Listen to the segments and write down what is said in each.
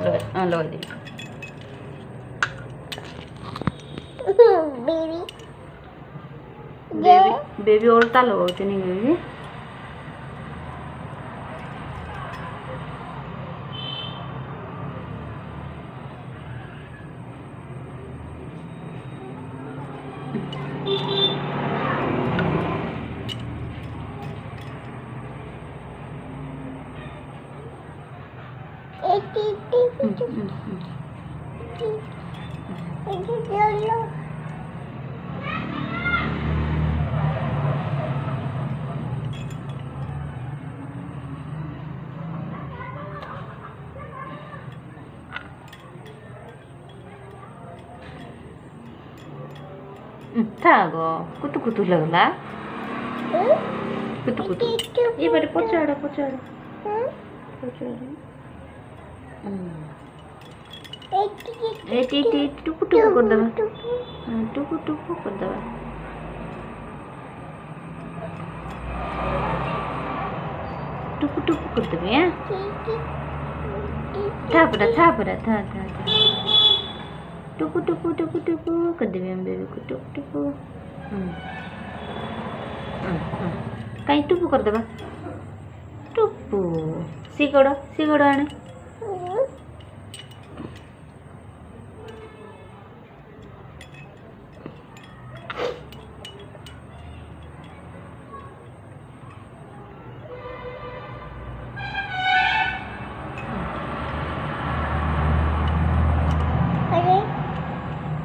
लगा दे baby baby उल्टा लगाते नहीं बेबी थागो कुतु कुतु लगला कुतु कुतु ये बारे पचाड़ा पचाड़ा पचाड़ा एटी टुकु टुकु कर दबा टुकु टुकु कर दबा टुकु टुकु कर दबा या था था टुकु टुकु टुकु टुकु कर दबा हम बेबी को टुकु टुकु कहीं टुकु कर दबा टुकु सिगड़ आने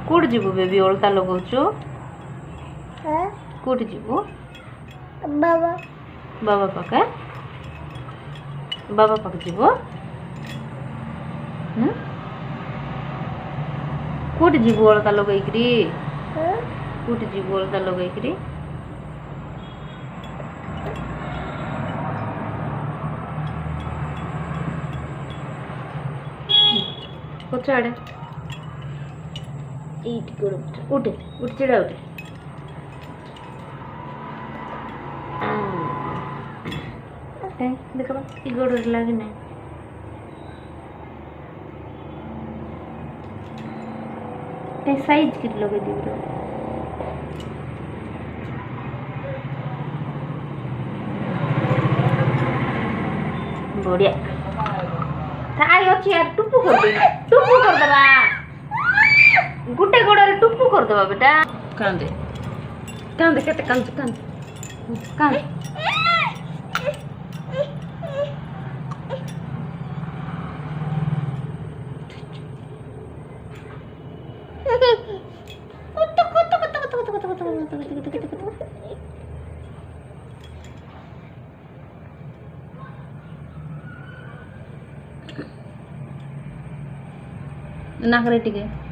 कौट जीवु बेबी ओल्टा लगाउछु कौट जीवु बाबा बाबा पाक जीवु कौट जीवु ओल्टा लगाइकरी कौट जीवु ओल्टा लगाइकरी पचाड़े उठे उठ चिड़ा उठे देख गोड़ लगे ना साइज के लगे दी बढ़िया अच्छी यार टुप्पू कर दबा गुटे गोड़े टुप्पू कर दबा बेटा कांदे केते कांदे नाकरे टिके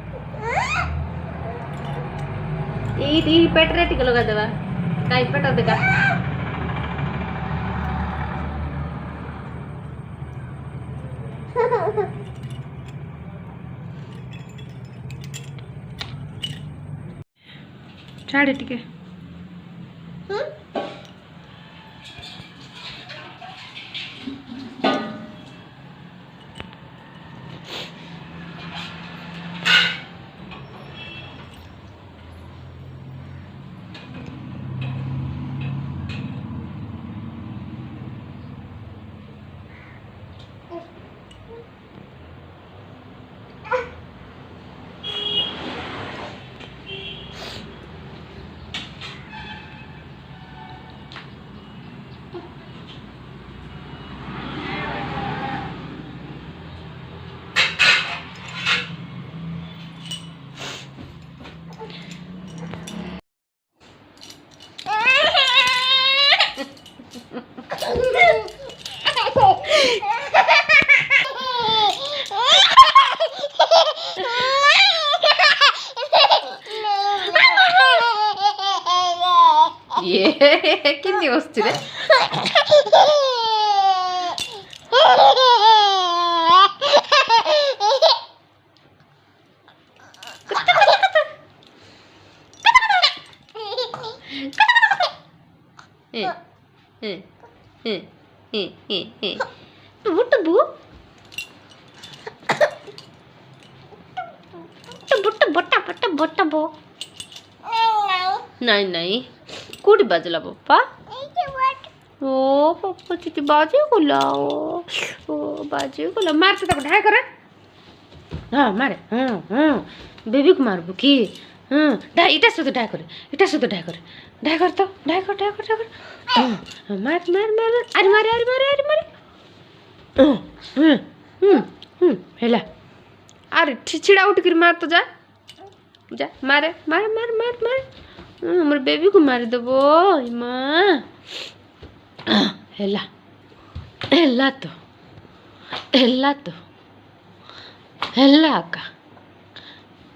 ई पेट रे टिके लगा देबा काई पेट देखा छाड़े टिके ये कितनी वस्तु है टुबू बोटा बो नहीं नहीं कोटी बाजला पप्पा ओ पप्पा चिटी बाजे गुला ओ बाजे गुला मारते तक ढाई करे हाँ मारे बेबी को मारबो कि ढाई इटा से तो ढाई करे ढाई कर तो ढाई कर मार मार मार अरे मारे हेला अरे छिड़ा उठ कर मार तो जा मारे मारे मार मार मार हमर बेबी को मार देबो माँ हेला हेला तो हेला का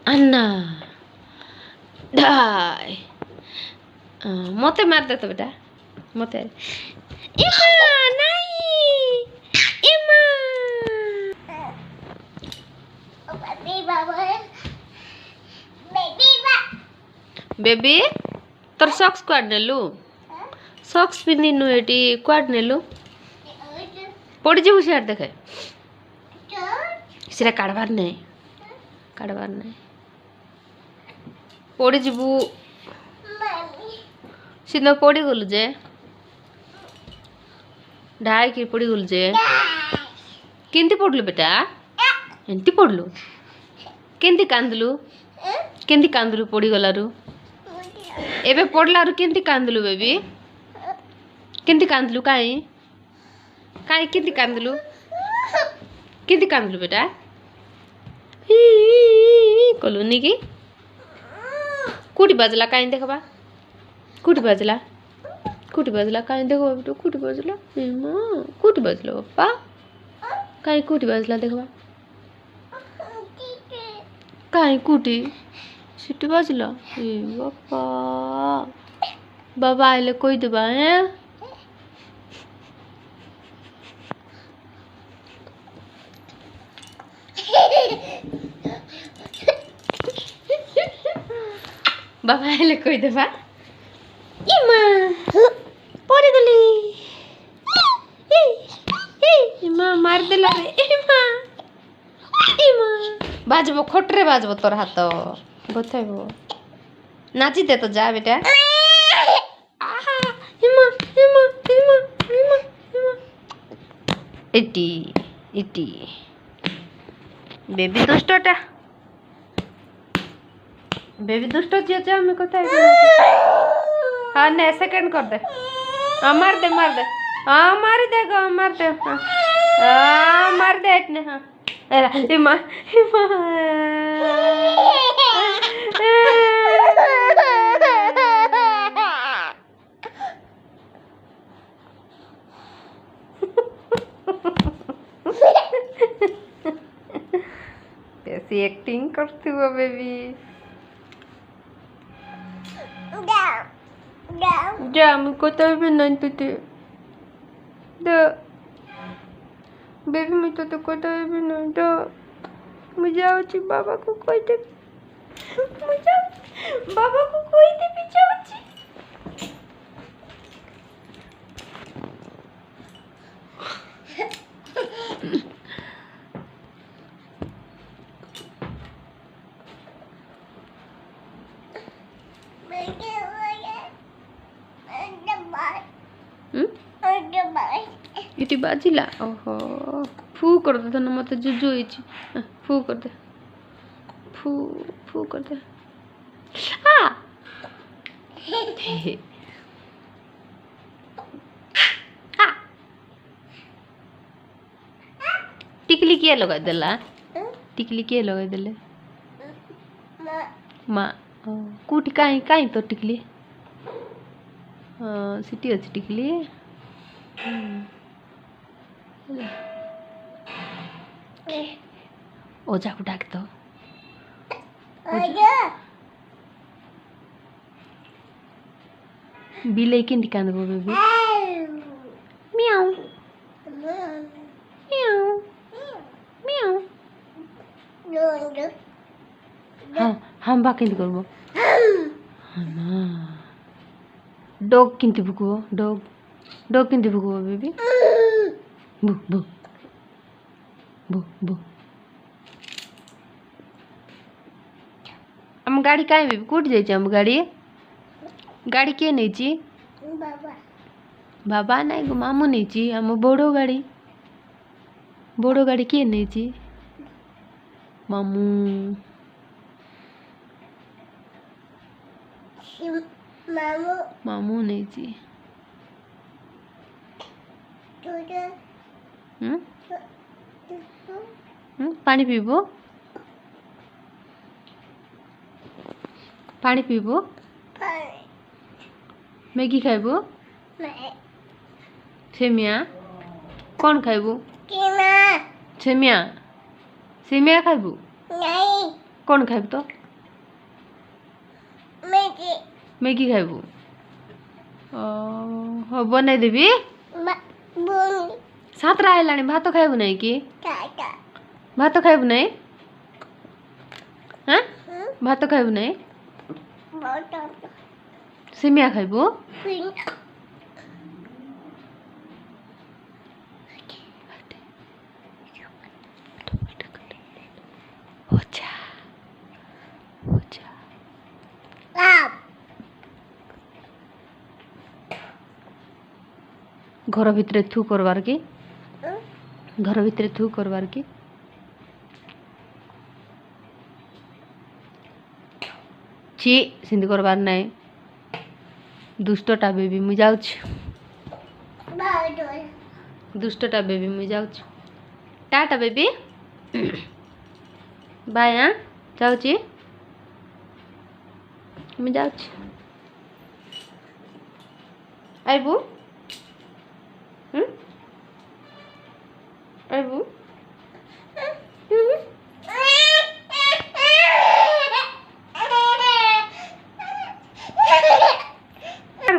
अन्ना ढाई मते मार दे तो बेटा मते इमा नहीं इमा बेबी तोर सॉक्स क्वाड नेलु सॉक्स पिन्दिनु एटी क्वाड नेलु पड़ी जीवु सियार देखे सिरा काढ़बार नहीं पड़ी जीवु सीधा पड़ी गलु जे ढाई की पड़ी गलु जे केंती पड़लु बेटा एंती पड़लु केंती कांदलु पड़ी गलारु एबे पड़लारु केंती कांदलु बेबी केंती कांदलु काई केंती कांदलु बेटा कलुनी की कुटी बाजला काई देखबा कुटी बाजला काई देखबा बेटा कुटी बाजला पप्पा काई कुटी बाजला देखबा काई कुटी सिटी बाजला ए बाबा आइले कोई देबा हैं बाबा आइले कोई देबा इमा पड़ी गली इमा मार देला रे इमा बाजबो खोटरे बाजबो तोर हाथ बथाइबो नाची दे तो जा बेटा इटी बेबी दुष्ट जे हमें कथा हाँ ने सेकंड कर दे मार दे हाँ मार दे मार दे इतने हाँ इमा कैसी एक्टिंग करती हो बेबी जा मुझको तो भी नहीं पीते बेबी मैं तो कोता भी नहीं तो मुझे आउची बाबा को कोई दे मुझे बाबा को कोई दे पीछे आउची इटी बाजिला ओहो फू कर दे ना मत जुजु इची फू कर दे फू कर दे आ टिकली किए लगा देला माँ कूटी काई तो टिकली सिटी अच्छी टिकली ओजा को डाक दो बिले की निकाल दो बेबी म्याऊ म्याऊ म्याऊ हाँ हम बाकी नहीं करबो डॉग किंती बुको डॉग किंती बुको बेबी बु बु बु बु हम हम गाड़ी काहे भी कूट जाई हम गाड़ी के नहीं छी बाबा बाबा नहीं गो मामू नहीं छी हम बड़ो गाड़ी के नहीं छी मामू मामू मामू नहीं छी पानी पीबो मैगी खाइबो सेमिया कौन खाइबो सेमिया खाइबो कौन खाइब तो मैगी खाइबो हो बनाई देबी सात आइलाणी भात खाइबो नहीं कि भात खाइबो नहीं हाँ भात खाइबो नहीं सेमिया खाइबो घर भितर थू करवार की घर भितर थू करवार की ची सिंध करवार नहीं दुष्टटा बेबी मुझे जाऊँ दुष्टटा बेबी मुझे जाऊँ टाटा बेबी बाय हाँ जाऊँ मुझे जाऊँ आइबू आइबू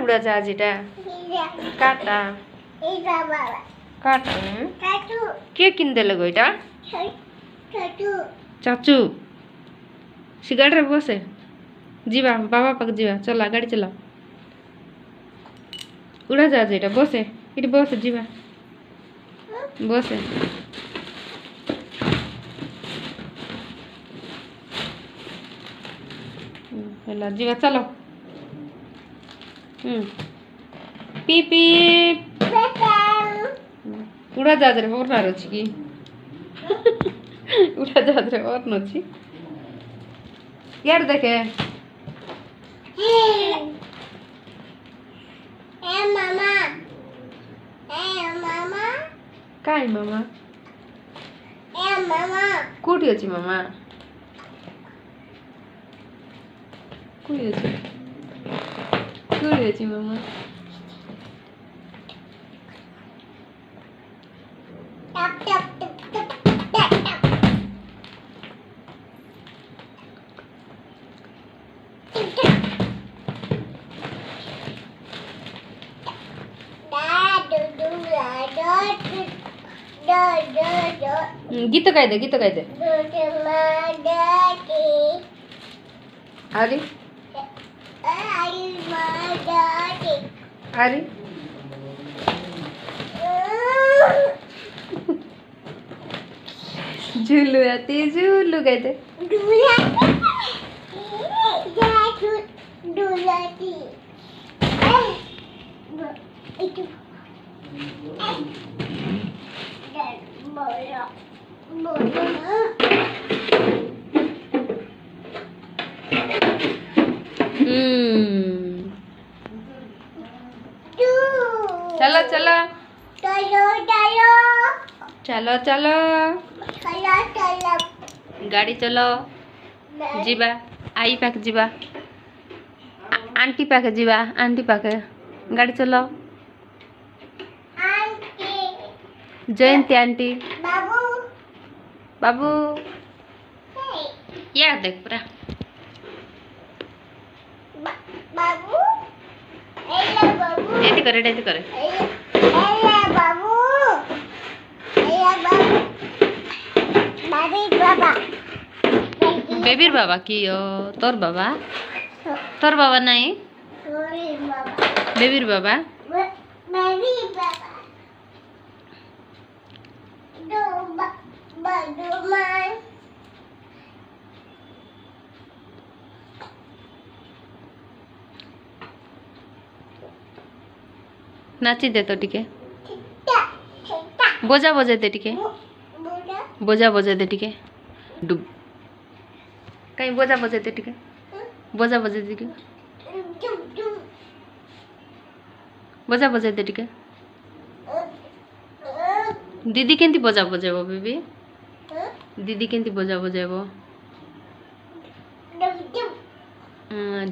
उड़ा जाजीटा काटा काटा के किनदेले गो एटा चाचू सी गाड़ी रे बसे जीवा बाबा पाक जीवा चला गाड़ी चला उड़ा जाज एटा बसे इटी बसे जीवा बसे हेला जीवा चलो पी पी उड़ा जाज रे और नार अछि की उड़ा जाज रे और नछि यार देखे मामा काई मामा मामा कोठी अछि मामा कोठी अछि मामा गीत गाई दे अरे अरे झूलू आती झूलू गाई दे चलो चलो चलो चलो गाड़ी चलो जीवा आई पाक जीवा आंटी पाके जीवा आंटी पाके गाड़ी चलो जयंती आंटी बाबू यार देख पूरा ऐसे करे बेबीर बाबा की तोर बाबा नहीं बेबीर बाबा नाची दे तो टिके बोजा बजे दे टिके बोजा बजे दे टिके डुब कहीं बोजा बजे दे टिके बोजा बजे दे टिके बोजा बजे दे टिके दीदी केंती बोजा बजेबो बेबी दीदी केंती बोजा बजेबो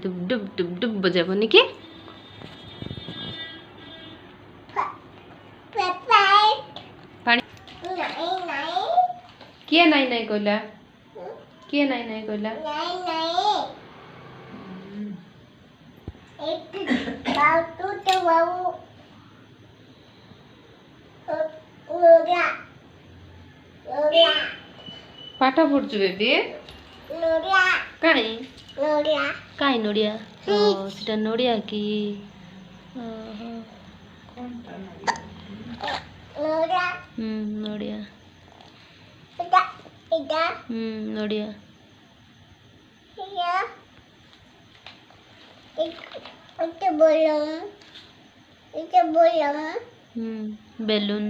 डुब डुब डुब डुब बजेबो निकी पानी किए नहीं नहीं कहला किए नहीं नहीं कहला पाठ पढ़ुଛୁ बेबी काई काई नोडिया सेटा नोडिया की नोडिया नोडिया बेलून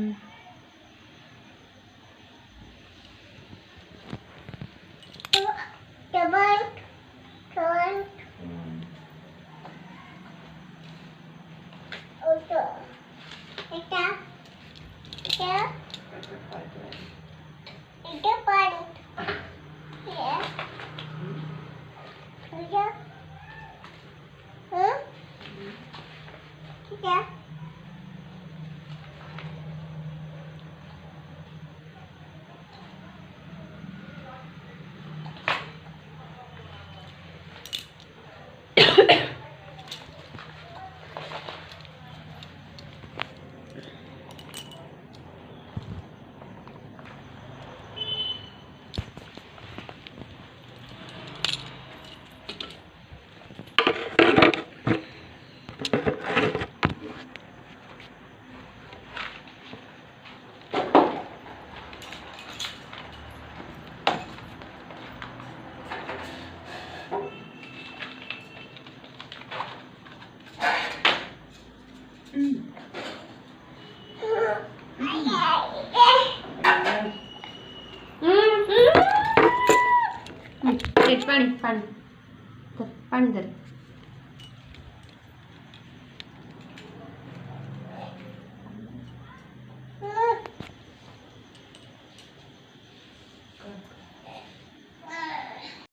पानी पानी पानी दे